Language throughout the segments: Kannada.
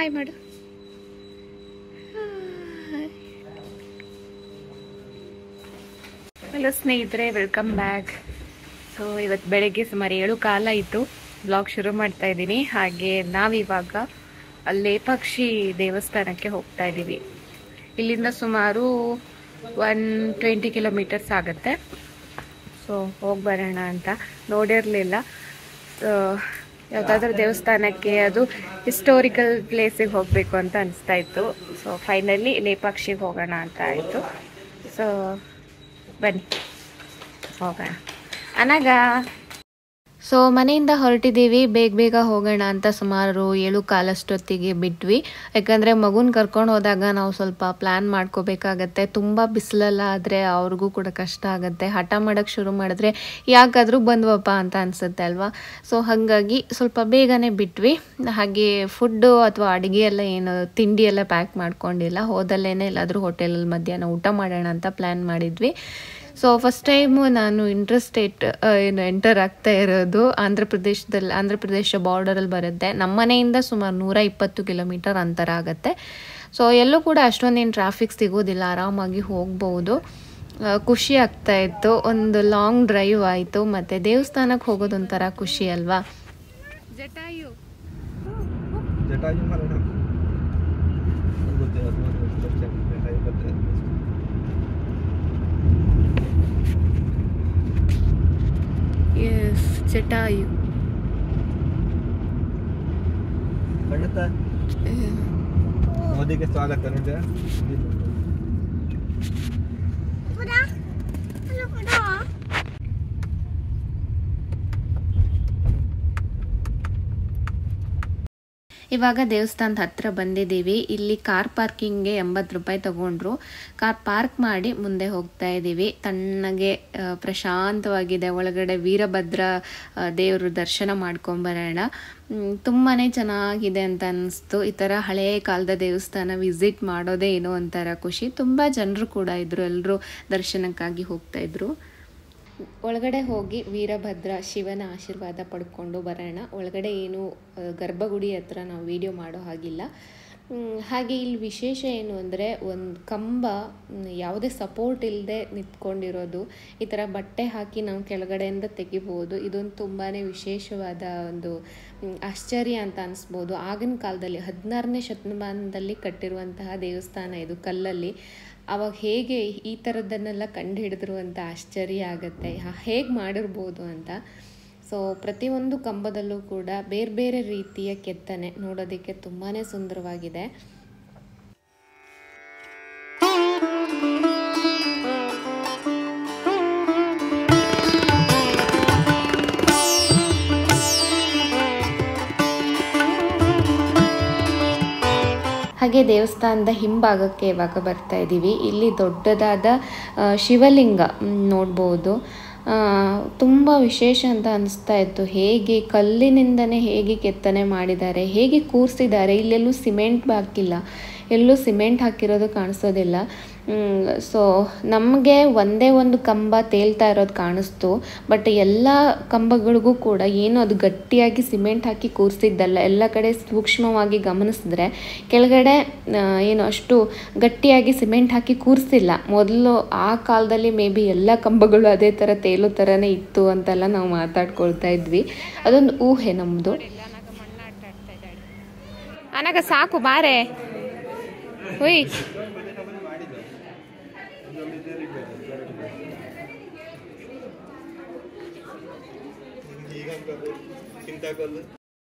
ಹಾಯ್ ಮಾಡು. ಹಲೋ ಸ್ನೇಹಿತರೆ, ವೆಲ್ಕಮ್ ಬ್ಯಾಕ್. ಸೊ ಇವತ್ತು ಬೆಳಗ್ಗೆ ಸುಮಾರು 7 ಕಾಲ ಆಯಿತು ಬ್ಲಾಗ್ ಶುರು ಮಾಡ್ತಾ ಇದ್ದೀನಿ. ಹಾಗೆ ನಾವಿವಾಗ ಲೇಪಾಕ್ಷಿ ದೇವಸ್ಥಾನಕ್ಕೆ ಹೋಗ್ತಾ ಇದ್ದೀವಿ. ಇಲ್ಲಿಂದ ಸುಮಾರು 120 ಕಿಲೋಮೀಟರ್ಸ್ ಆಗುತ್ತೆ. ಸೊ ಹೋಗಿ ಬರೋಣ ಅಂತ ನೋಡಿರಲಿಲ್ಲ. ಯಾವುದಾದ್ರೂ ದೇವಸ್ಥಾನಕ್ಕೆ, ಅದು ಹಿಸ್ಟೋರಿಕಲ್ ಪ್ಲೇಸಿಗೆ ಹೋಗಬೇಕು ಅಂತ ಅನಿಸ್ತಾ ಇತ್ತು. ಸೊ ಫೈನಲಿ ಲೇಪಾಕ್ಷಿಗೆ ಹೋಗೋಣ ಅಂತ ಆಯಿತು. ಸೊ ಬನ್ನಿ ಹೋಗೋಣ. ಅನಗ ಸೊ ಮನೆಯಿಂದ ಹೊರಟಿದ್ದೀವಿ. ಬೇಗ ಹೋಗೋಣ ಅಂತ ಸುಮಾರು 7 ಕಾಲಷ್ಟೊತ್ತಿಗೆ ಬಿಟ್ವಿ. ಯಾಕಂದರೆ ಮಗುನ ಕರ್ಕೊಂಡು ಹೋದಾಗ ನಾವು ಸ್ವಲ್ಪ ಪ್ಲ್ಯಾನ್ ಮಾಡ್ಕೋಬೇಕಾಗತ್ತೆ. ತುಂಬ ಬಿಸಿಲೆಲ್ಲ ಆದರೆ ಅವ್ರಿಗೂ ಕೂಡ ಕಷ್ಟ ಆಗುತ್ತೆ. ಹಠ ಮಾಡೋಕ್ಕೆ ಶುರು ಮಾಡಿದ್ರೆ ಯಾಕಾದರೂ ಬಂದ್ವಪ್ಪ ಅಂತ ಅನಿಸುತ್ತೆ ಅಲ್ವಾ. ಸೊ ಹಾಗಾಗಿ ಸ್ವಲ್ಪ ಬೇಗನೆ ಬಿಟ್ವಿ. ಹಾಗೆ ಫುಡ್ಡು ಅಥವಾ ಅಡುಗೆ ಎಲ್ಲ ಏನು ತಿಂಡಿ ಎಲ್ಲ ಪ್ಯಾಕ್ ಮಾಡ್ಕೊಂಡಿಲ್ಲ. ಹೋದಲ್ಲೇ ಎಲ್ಲಾದರೂ ಹೋಟೆಲಲ್ಲಿ ಮಧ್ಯಾಹ್ನ ಊಟ ಮಾಡೋಣ ಅಂತ ಪ್ಲ್ಯಾನ್ ಮಾಡಿದ್ವಿ. ಸೊ ಫಸ್ಟ್ ಟೈಮು ನಾನು ಇಂಟರ್ಸ್ಟೇಟ್ ಎಂಟರ್ ಆಗ್ತಾ ಇರೋದು ಆಂಧ್ರ ಪ್ರದೇಶ ಬಾರ್ಡರಲ್ಲಿ ಬರುತ್ತೆ. ನಮ್ಮ ಮನೆಯಿಂದ ಸುಮಾರು 120 ಕಿಲೋಮೀಟರ್ ಅಂತರ ಆಗುತ್ತೆ. ಸೊ ಎಲ್ಲೂ ಕೂಡ ಅಷ್ಟೊಂದೇನು ಟ್ರಾಫಿಕ್ ಸಿಗೋದಿಲ್ಲ, ಆರಾಮಾಗಿ ಹೋಗ್ಬೋದು. ಖುಷಿ ಆಗ್ತಾ ಇತ್ತು. ಒಂದು ಲಾಂಗ್ ಡ್ರೈವ್ ಆಯಿತು. ಮತ್ತು ದೇವಸ್ಥಾನಕ್ಕೆ ಹೋಗೋದೊಂಥರ ಖುಷಿ ಅಲ್ವಾ. ಜಟಾಯು ಎಸ್, ಜಟಾಯು मोदी के स्वागत है। ಇವಾಗ ದೇವಸ್ಥಾನದ ಹತ್ರ ಬಂದಿದ್ದೀವಿ. ಇಲ್ಲಿ ಕಾರ್ ಪಾರ್ಕಿಂಗ್ಗೆ 80 ರೂಪಾಯಿ ತಗೊಂಡ್ರು. ಕಾರ್ ಪಾರ್ಕ್ ಮಾಡಿ ಮುಂದೆ ಹೋಗ್ತಾ ಇದ್ದೀವಿ. ತಣ್ಣಗೆ ಪ್ರಶಾಂತವಾಗಿದೆ. ಒಳಗಡೆ ವೀರಭದ್ರ ದೇವರು ದರ್ಶನ ಮಾಡ್ಕೊಂಬರೋಣ. ತುಂಬಾ ಚೆನ್ನಾಗಿದೆ ಅಂತ ಅನ್ನಿಸ್ತು. ಈ ಥರ ಹಳೆಯ ಕಾಲದ ದೇವಸ್ಥಾನ ವಿಸಿಟ್ ಮಾಡೋದೇ ಏನೋ ಒಂಥರ ಖುಷಿ. ತುಂಬ ಜನರು ಕೂಡ ಇದ್ದರು. ಎಲ್ಲರೂ ದರ್ಶನಕ್ಕಾಗಿ ಹೋಗ್ತಾ ಇದ್ರು. ಒಳಗಡೆ ಹೋಗಿ ವೀರಭದ್ರ ಶಿವನ ಆಶೀರ್ವಾದ ಪಡ್ಕೊಂಡು ಬರೋಣ. ಒಳಗಡೆ ಏನು ಗರ್ಭಗುಡಿ ಹತ್ರ ನಾವು ವಿಡಿಯೋ ಮಾಡೋ ಹಾಗಿಲ್ಲ. ಹಾಗೆ ಇಲ್ಲಿ ವಿಶೇಷ ಏನು ಅಂದರೆ, ಒಂದು ಕಂಬ ಯಾವುದೇ ಸಪೋರ್ಟ್ ಇಲ್ಲದೆ ನಿಂತ್ಕೊಂಡಿರೋದು. ಈ ಥರ ಬಟ್ಟೆ ಹಾಕಿ ನಾವು ಕೆಳಗಡೆಯಿಂದ ತೆಗಿಬೋದು. ಇದೊಂದು ತುಂಬಾ ವಿಶೇಷವಾದ ಒಂದು ಆಶ್ಚರ್ಯ ಅಂತ ಅನಿಸ್ಬೋದು. ಆಗಿನ ಕಾಲದಲ್ಲಿ 16ನೇ ಶತಮಾನದಲ್ಲಿ ಕಟ್ಟಿರುವಂತಹ ದೇವಸ್ಥಾನ ಇದು, ಕಲ್ಲಲ್ಲಿ. ಅವಾಗ ಹೇಗೆ ಈ ಥರದ್ದನ್ನೆಲ್ಲ ಕಂಡು ಹಿಡಿದ್ರು ಅಂತ ಆಶ್ಚರ್ಯ ಆಗುತ್ತೆ, ಹೇಗೆ ಮಾಡಿರ್ಬೋದು ಅಂತ. ಸೊ ಪ್ರತಿಯೊಂದು ಕಂಬದಲ್ಲೂ ಕೂಡ ಬೇರೆ ಬೇರೆ ರೀತಿಯ ಕೆತ್ತನೆ ನೋಡೋದಕ್ಕೆ ತುಂಬಾ ಸುಂದರವಾಗಿದೆ. ಹಾಗೆ ದೇವಸ್ಥಾನದ ಹಿಂಭಾಗಕ್ಕೆ ಇವಾಗ ಬರ್ತಾ ಇದ್ದೀವಿ. ಇಲ್ಲಿ ದೊಡ್ಡದಾದ ಶಿವಲಿಂಗ ನೋಡ್ಬೋದು. ತುಂಬ ವಿಶೇಷ ಅಂತ ಅನಿಸ್ತಾ ಇತ್ತು. ಹೇಗೆ ಕಲ್ಲಿನಿಂದನೇ ಹೇಗೆ ಕೆತ್ತನೆ ಮಾಡಿದ್ದಾರೆ, ಹೇಗೆ ಕೂರಿಸಿದ್ದಾರೆ. ಇಲ್ಲೆಲ್ಲೂ ಸಿಮೆಂಟ್ ಹಾಕಿಲ್ಲ, ಎಲ್ಲೂ ಸಿಮೆಂಟ್ ಹಾಕಿರೋದು ಕಾಣಿಸೋದಿಲ್ಲ. ಸೊ ನಮಗೆ ಒಂದೇ ಒಂದು ಕಂಬ ತೇಲ್ತಾ ಇರೋದು ಕಾಣಿಸ್ತು. ಬಟ್ ಎಲ್ಲ ಕಂಬಗಳಿಗೂ ಕೂಡ ಏನು ಅದು ಗಟ್ಟಿಯಾಗಿ ಸಿಮೆಂಟ್ ಹಾಕಿ ಕೂರಿಸಿದ್ದಲ್ಲ. ಎಲ್ಲ ಕಡೆ ಸೂಕ್ಷ್ಮವಾಗಿ ಗಮನಿಸಿದ್ರೆ ಕೆಳಗಡೆ ಏನು ಅಷ್ಟು ಗಟ್ಟಿಯಾಗಿ ಸಿಮೆಂಟ್ ಹಾಕಿ ಕೂರಿಸಿಲ್ಲ. ಮೊದಲು ಆ ಕಾಲದಲ್ಲಿ ಮೇ ಬಿ ಎಲ್ಲ ಕಂಬಗಳು ಅದೇ ಥರ ತೇಲೋ ಥರನೇ ಇತ್ತು ಅಂತೆಲ್ಲ ನಾವು ಮಾತಾಡ್ಕೊಳ್ತಾ ಇದ್ವಿ. ಅದೊಂದು ಊಹೆ ನಮ್ಮದು. ಅನಾಗ ಸಾಕು ಬಾರೆ ಹುಯ್.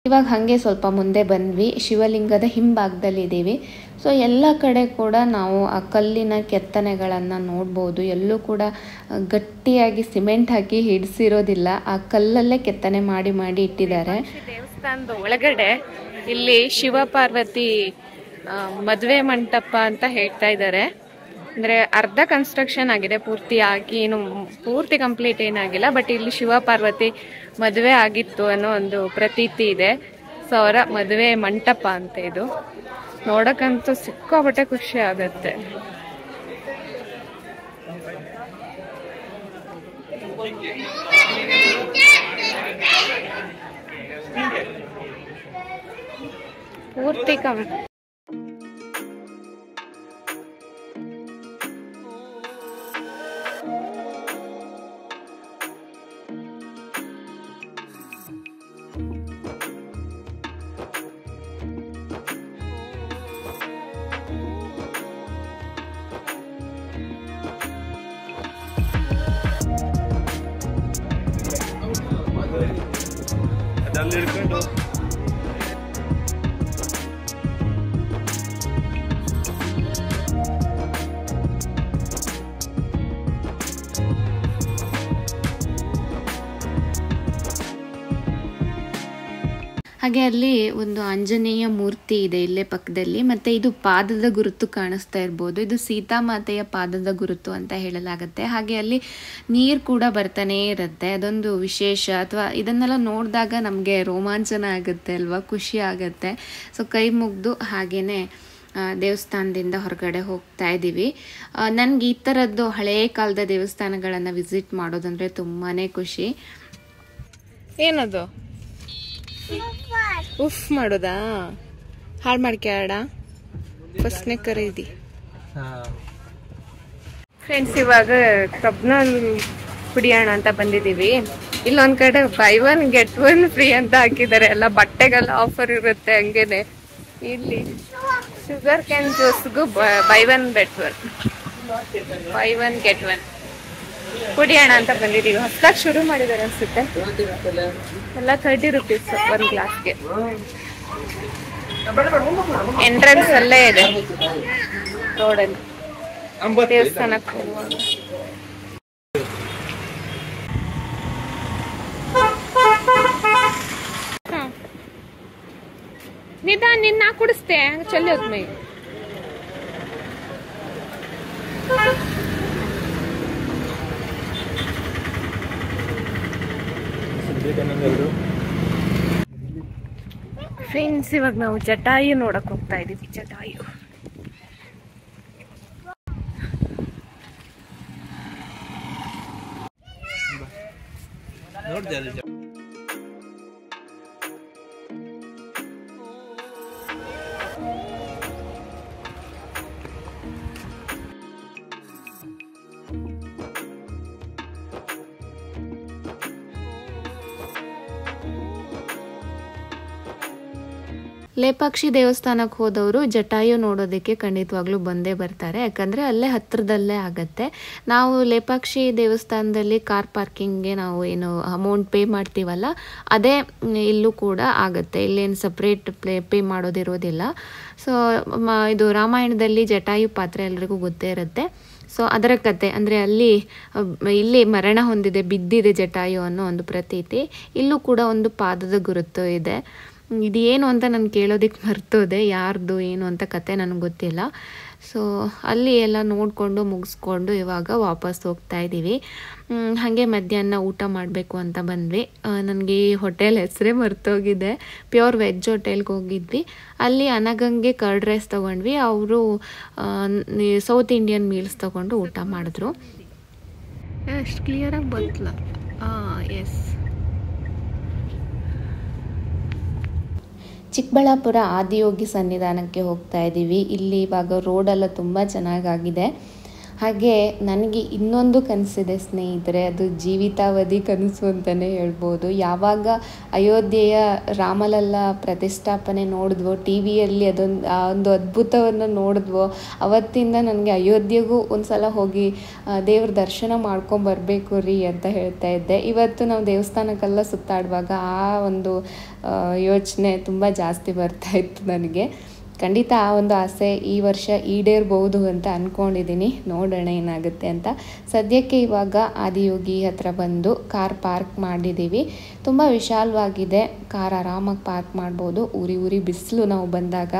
ಇವಾಗ ಹಾಗೆ ಸ್ವಲ್ಪ ಮುಂದೆ ಬಂದ್ವಿ. ಶಿವಲಿಂಗದ ಹಿಂಭಾಗದಲ್ಲಿ ಇದ್ದೀವಿ. ಸೊ ಎಲ್ಲ ಕಡೆ ಕೂಡ ನಾವು ಆ ಕಲ್ಲಿನ ಕೆತ್ತನೆಗಳನ್ನು ನೋಡ್ಬೋದು. ಎಲ್ಲೂ ಕೂಡ ಗಟ್ಟಿಯಾಗಿ ಸಿಮೆಂಟ್ ಹಾಕಿ ಹಿಡಿಸಿರೋದಿಲ್ಲ, ಆ ಕಲ್ಲಲ್ಲೇ ಕೆತ್ತನೆ ಮಾಡಿ ಇಟ್ಟಿದ್ದಾರೆ. ದೇವಸ್ಥಾನದ ಒಳಗಡೆ ಇಲ್ಲಿ ಶಿವ ಪಾರ್ವತಿ ಮದುವೆ ಮಂಟಪ ಅಂತ ಹೇಳ್ತಾ ಇದ್ದಾರೆ. ಅಂದರೆ ಅರ್ಧ ಕನ್ಸ್ಟ್ರಕ್ಷನ್ ಆಗಿದೆ, ಪೂರ್ತಿ ಕಂಪ್ಲೀಟ್ ಏನಾಗಿಲ್ಲ. ಬಟ್ ಇಲ್ಲಿ ಶಿವ ಪಾರ್ವತಿ ಮದುವೆ ಆಗಿತ್ತು ಅನ್ನೋ ಒಂದು ಪ್ರತೀತಿ ಇದೆ. ಸೊ ಅವರ ಮದುವೆ ಮಂಟಪ ಅಂತ ಇದು. ನೋಡಕ್ಕಂತೂ ಸಿಕ್ಕಾಪಟ್ಟೆ ಖುಷಿ ಆಗತ್ತೆ. ಪೂರ್ತಿ ಕಮ್ಮಿ. ಅದರಲ್ಲಿ ಹಿಡ್ಕೊಂಡು ಹಾಗೆ ಅಲ್ಲಿ ಒಂದು ಆಂಜನೇಯ ಮೂರ್ತಿ ಇದೆ ಇಲ್ಲೇ ಪಕ್ಕದಲ್ಲಿ. ಮತ್ತೆ ಇದು ಪಾದದ ಗುರುತು ಕಾಣಿಸ್ತಾ ಇರ್ಬೋದು. ಇದು ಸೀತಾಮಾತೆಯ ಪಾದದ ಗುರುತು ಅಂತ ಹೇಳಲಾಗುತ್ತೆ. ಹಾಗೆ ಅಲ್ಲಿ ನೀರು ಕೂಡ ಬರ್ತಾನೆ ಇರುತ್ತೆ. ಅದೊಂದು ವಿಶೇಷ. ಅಥವಾ ಇದನ್ನೆಲ್ಲ ನೋಡಿದಾಗ ನಮಗೆ ರೋಮಾಂಚನ ಆಗುತ್ತೆ ಅಲ್ವಾ, ಖುಷಿ ಆಗುತ್ತೆ. ಸೊ ಕೈ ಮುಗಿದು ಹಾಗೇನೆ ದೇವಸ್ಥಾನದಿಂದ ಹೊರಗಡೆ ಹೋಗ್ತಾ ಇದ್ದೀವಿ. ನನಗೆ ಈ ಥರದ್ದು ಹಳೆಯ ಕಾಲದ ದೇವಸ್ಥಾನಗಳನ್ನು ವಿಸಿಟ್ ಮಾಡೋದಂದರೆ ತುಂಬಾ ಖುಷಿ. ಏನದು ಉಫ್ ಮಾಡೋದಾ? ಹಾಳು ಮಾಡ್ಕ್ಯಾಡ ಫಸ್ಟ್ನೇ ಖರೀದಿ. ಫ್ರೆಂಡ್ಸ್, ಇವಾಗ ಕಬ್ನಲ್ ಕುಡಿಯೋಣ ಅಂತ ಬಂದಿದ್ದೀವಿ. ಇಲ್ಲೊಂದ್ ಕಡೆ buy one get one free ಅಂತ ಹಾಕಿದ್ದಾರೆ. ಎಲ್ಲ ಬಟ್ಟೆಗೆಲ್ಲ ಆಫರ್ ಇರುತ್ತೆ. ಹಂಗೇನೆ ಇಲ್ಲಿ ಶುಗರ್ ಕ್ಯಾನ್ ಜ್ಯೂಸ್ಗೂ ಬೈ ಒನ್ ಗೆಟ್ ಒನ್ ಕುಡಿಯೋಣ ಅಂತ ಬಂದಿದ್ದೀವಿ. ಹೊಸದಾಗಿ ಶುರು ಮಾಡಿದ್ದಾರೆ ಅನ್ಸುತ್ತೆ. ಎಲ್ಲ 30 ರೂಪೀಸ್ ಒಂದು ಗ್ಲಾಸ್ಗೆ. ಎಂಟ್ರೆನ್ಸ್ ಅಲ್ಲೇ ಇದೆ ರೋಡಲ್ಲಿ ದೇವಸ್ಥಾನಕ್ಕೆ ಹೋಗುವಾಗ. ನಿಧಾನ, ನಿನ್ನ ಕುಡಿಸ್ತೆ ಚಲ್ಲಿ ಹೋದ್ಮೈ. ಫ್ರೆಂಡ್ಸ್, ಇವಾಗ ನಾವು ಜಟಾಯು ನೋಡಕ್ ಹೋಗ್ತಾ ಇದೀವಿ. ಜಟಾಯು ಲೇಪಾಕ್ಷಿ ದೇವಸ್ಥಾನಕ್ಕೆ ಹೋದವರು ಜಟಾಯು ನೋಡೋದಕ್ಕೆ ಖಂಡಿತವಾಗ್ಲೂ ಬಂದೇ ಬರ್ತಾರೆ. ಯಾಕಂದರೆ ಅಲ್ಲೇ ಹತ್ತಿರದಲ್ಲೇ ಆಗತ್ತೆ. ನಾವು ಲೇಪಾಕ್ಷಿ ದೇವಸ್ಥಾನದಲ್ಲಿ ಕಾರ್ ಪಾರ್ಕಿಂಗ್ಗೆ ನಾವು ಏನು ಅಮೌಂಟ್ ಪೇ ಮಾಡ್ತೀವಲ್ಲ, ಅದೇ ಇಲ್ಲೂ ಕೂಡ ಆಗುತ್ತೆ. ಇಲ್ಲೇನು ಸಪ್ರೇಟ್ ಪೇ ಮಾಡೋದಿರೋದಿಲ್ಲ. ಸೊ ಇದು ರಾಮಾಯಣದಲ್ಲಿ ಜಟಾಯು ಪಾತ್ರ ಎಲ್ರಿಗೂ ಗೊತ್ತೇ ಇರುತ್ತೆ. ಸೊ ಅದರ ಕತೆ ಅಂದರೆ ಇಲ್ಲಿ ಮರಣ ಹೊಂದಿದೆ, ಬಿದ್ದಿದೆ ಜಟಾಯು ಅನ್ನೋ ಒಂದು ಪ್ರತೀತಿ. ಇಲ್ಲೂ ಕೂಡ ಒಂದು ಪಾದದ ಗುರುತು ಇದೆ. ಇದು ಏನು ಅಂತ ನಾನು ಕೇಳೋದಕ್ಕೆ ಮರ್ತೋದೆ, ಯಾರ್ದು ಏನು ಅಂತ ಕತೆ ನನಗೆ ಗೊತ್ತಿಲ್ಲ. ಸೊ ಅಲ್ಲಿ ಎಲ್ಲ ನೋಡಿಕೊಂಡು ಮುಗಿಸ್ಕೊಂಡು ಇವಾಗ ವಾಪಸ್ ಹೋಗ್ತಾ ಇದ್ದೀವಿ. ಹಾಗೆ ಮಧ್ಯಾಹ್ನ ಊಟ ಮಾಡಬೇಕು ಅಂತ ಬಂದ್ವಿ. ನನಗೆ ಈ ಹೋಟೆಲ್ ಹೆಸರೇ ಮರ್ತೋಗಿದೆ. ಪ್ಯೂರ್ ವೆಜ್ ಹೋಟೆಲ್ಗೆ ಹೋಗಿದ್ವಿ. ಅಲ್ಲಿ ಅನಗಂಗೆ ಕರ್ಡ್ ರೈಸ್ ತೊಗೊಂಡ್ವಿ. ಅವರು ಸೌತ್ ಇಂಡಿಯನ್ ಮೀಲ್ಸ್ ತೊಗೊಂಡು ಊಟ ಮಾಡಿದ್ರು. ಅಷ್ಟು ಕ್ಲಿಯರಾಗಿ ಬಂತಲ್ಲ. ಎಸ್, ಚಿಕ್ಕಬಳ್ಳಾಪುರ ಆದಿಯೋಗಿ ಸನ್ನಿಧಾನಕ್ಕೆ ಹೋಗ್ತಾ ಇದ್ದೀವಿ. ಇಲ್ಲಿ ಇವಾಗ ರೋಡೆಲ್ಲ ತುಂಬ ಚೆನ್ನಾಗಾಗಿದೆ. ಹಾಗೆ ನನಗೆ ಇನ್ನೊಂದು ಕನಸಿದೆ ಸ್ನೇಹಿತರೆ, ಅದು ಜೀವಿತಾವಧಿ ಕನಸು ಅಂತಲೇ ಹೇಳ್ಬೋದು. ಯಾವಾಗ ಅಯೋಧ್ಯೆಯ ರಾಮಲಲ್ಲ ಪ್ರತಿಷ್ಠಾಪನೆ ನೋಡಿದ್ವೋ, ಟಿ ವಿಯಲ್ಲಿ ಒಂದು ಅದ್ಭುತವನ್ನು ನೋಡಿದ್ವೋ, ಅವತ್ತಿಂದ ನನಗೆ ಅಯೋಧ್ಯೆಗೂ ಒಂದು ಸಲ ಹೋಗಿ ದೇವ್ರ ದರ್ಶನ ಮಾಡ್ಕೊಂಬರ್ಬೇಕು ರೀ ಅಂತ ಹೇಳ್ತಾ ಇದ್ದೆ. ಇವತ್ತು ನಾವು ದೇವಸ್ಥಾನಕ್ಕೆಲ್ಲ ಸುತ್ತಾಡುವಾಗ ಆ ಒಂದು ಯೋಚನೆ ತುಂಬ ಜಾಸ್ತಿ ಬರ್ತಾಯಿತ್ತು ನನಗೆ. ಖಂಡಿತ ಆ ಒಂದು ಆಸೆ ಈ ವರ್ಷ ಈಡೇರ್ಬೋದು ಅಂತ ಅಂದ್ಕೊಂಡಿದ್ದೀನಿ. ನೋಡೋಣ ಏನಾಗುತ್ತೆ ಅಂತ. ಸದ್ಯಕ್ಕೆ ಇವಾಗ ಆದಿಯೋಗಿ ಹತ್ರ ಬಂದು ಕಾರ್ ಪಾರ್ಕ್ ಮಾಡಿದ್ದೀವಿ. ತುಂಬ ವಿಶಾಲವಾಗಿದೆ. ಕಾರ್ ಆರಾಮಾಗಿ ಪಾರ್ಕ್ ಮಾಡ್ಬೋದು. ಊರಿ ಬಿಸಿಲು ನಾವು ಬಂದಾಗ.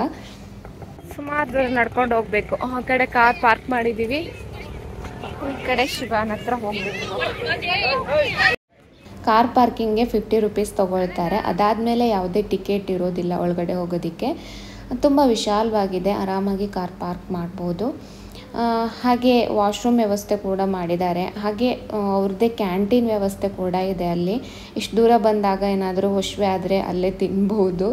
ಸುಮಾರು ದೂರ ನಡ್ಕೊಂಡು ಹೋಗ್ಬೇಕು. ಆ ಕಡೆ ಕಾರ್ ಪಾರ್ಕ್ ಮಾಡಿದ್ದೀವಿ, ಈ ಕಡೆ ಶಿವಾನ್ ಹತ್ರ ಹೋಗ್ಬೇಕು. ಕಾರ್ ಪಾರ್ಕಿಂಗ್ಗೆ 50 ರೂಪೀಸ್ ತೊಗೊಳ್ತಾರೆ. ಅದಾದಮೇಲೆ ಯಾವುದೇ ಟಿಕೆಟ್ ಇರೋದಿಲ್ಲ ಒಳಗಡೆ ಹೋಗೋದಕ್ಕೆ. ತುಂಬ ವಿಶಾಲವಾಗಿದೆ, ಆರಾಮಾಗಿ ಕಾರ್ ಪಾರ್ಕ್ ಮಾಡ್ಬೋದು. ಹಾಗೆ ವಾಶ್ರೂಮ್ ವ್ಯವಸ್ಥೆ ಕೂಡ ಮಾಡಿದ್ದಾರೆ. ಹಾಗೆ ಅವ್ರದ್ದೇ ಕ್ಯಾಂಟೀನ್ ವ್ಯವಸ್ಥೆ ಕೂಡ ಇದೆ ಅಲ್ಲಿ. ಇಷ್ಟು ದೂರ ಬಂದಾಗ ಏನಾದರೂ ಹಸಿವೆ ಆದರೆ ಅಲ್ಲೇ ತಿನ್ಬೋದು.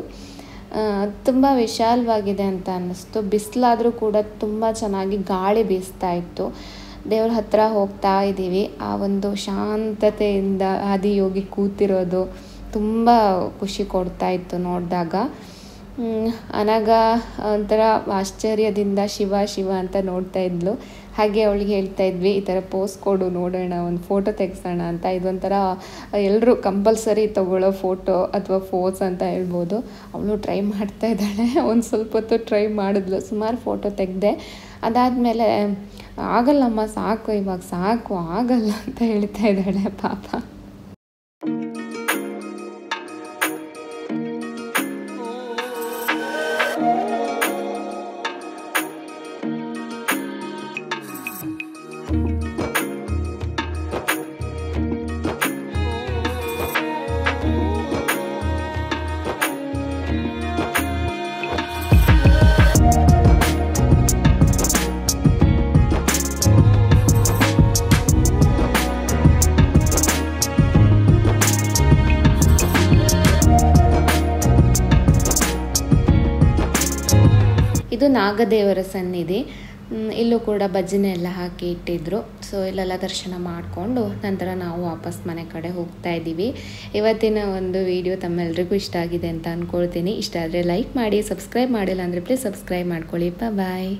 ತುಂಬ ವಿಶಾಲವಾಗಿದೆ ಅಂತ ಅನ್ನಿಸ್ತು. ಬಿಸಿಲಾದರೂ ಕೂಡ ತುಂಬ ಚೆನ್ನಾಗಿ ಗಾಳಿ ಬೀಸ್ತಾ ಇತ್ತು. ದೇವ್ರ ಹತ್ರ ಹೋಗ್ತಾ ಇದ್ದೀವಿ. ಆ ಒಂದು ಶಾಂತತೆಯಿಂದ ಆದಿಯೋಗಿ ಕೂತಿರೋದು ತುಂಬ ಖುಷಿ ಕೊಡ್ತಾ ಇತ್ತು ನೋಡಿದಾಗ. ಅನಗ ಒಂಥರ ಆಶ್ಚರ್ಯದಿಂದ ಶಿವ ಶಿವ ಅಂತ ನೋಡ್ತಾ ಇದ್ಲು. ಹಾಗೆ ಅವಳಿಗೆ ಹೇಳ್ತಾ ಇದ್ವಿ, ಈ ಥರ ಪೋಸ್ ಕೊಡು ನೋಡೋಣ, ಒಂದು ಫೋಟೋ ತೆಗ್ಸೋಣ ಅಂತ. ಇದೊಂಥರ ಎಲ್ಲರೂ ಕಂಪಲ್ಸರಿ ತೊಗೊಳ್ಳೋ ಫೋಟೋ ಅಥವಾ ಫೋಸ್ ಅಂತ ಹೇಳ್ಬೋದು. ಅವಳು ಟ್ರೈ ಮಾಡ್ತಾ ಇದ್ದಾಳೆ. ಒಂದು ಸ್ವಲ್ಪ ಹೊತ್ತು ಟ್ರೈ ಮಾಡಿದ್ಲು, ಸುಮಾರು ಫೋಟೋ ತೆಗೆದೆ. ಅದಾದಮೇಲೆ ಆಗಲ್ಲಮ್ಮ ಸಾಕು, ಇವಾಗ ಸಾಕು, ಆಗಲ್ಲ ಅಂತ ಹೇಳ್ತಾ ಇದ್ದಾಳೆ ಪಾಪ. ಇದು ನಾಗದೇವರ ಸನ್ನಿಧಿ. ಇಲ್ಲೂ ಕೂಡ ಭಜನೆ ಎಲ್ಲ ಹಾಕಿ ಇಟ್ಟಿದ್ರು. ಸೊ ಇಲ್ಲೆಲ್ಲ ದರ್ಶನ ಮಾಡಿಕೊಂಡು ನಂತರ ನಾವು ವಾಪಸ್ ಮನೆ ಕಡೆ ಹೋಗ್ತಾ ಇದ್ದೀವಿ. ಇವತ್ತಿನ ಒಂದು ವಿಡಿಯೋ ತಮ್ಮೆಲ್ಲರಿಗೂ ಇಷ್ಟ ಆಗಿದೆ ಅಂತ ಅಂದ್ಕೊಳ್ತೀನಿ. ಇಷ್ಟ ಆದರೆ ಲೈಕ್ ಮಾಡಿ, ಸಬ್ಸ್ಕ್ರೈಬ್ ಮಾಡಿಲ್ಲ ಅಂದರೆ ಪ್ಲೀಸ್ ಸಬ್ಸ್ಕ್ರೈಬ್ ಮಾಡ್ಕೊಳ್ಳಿ. ಬಾಯ್.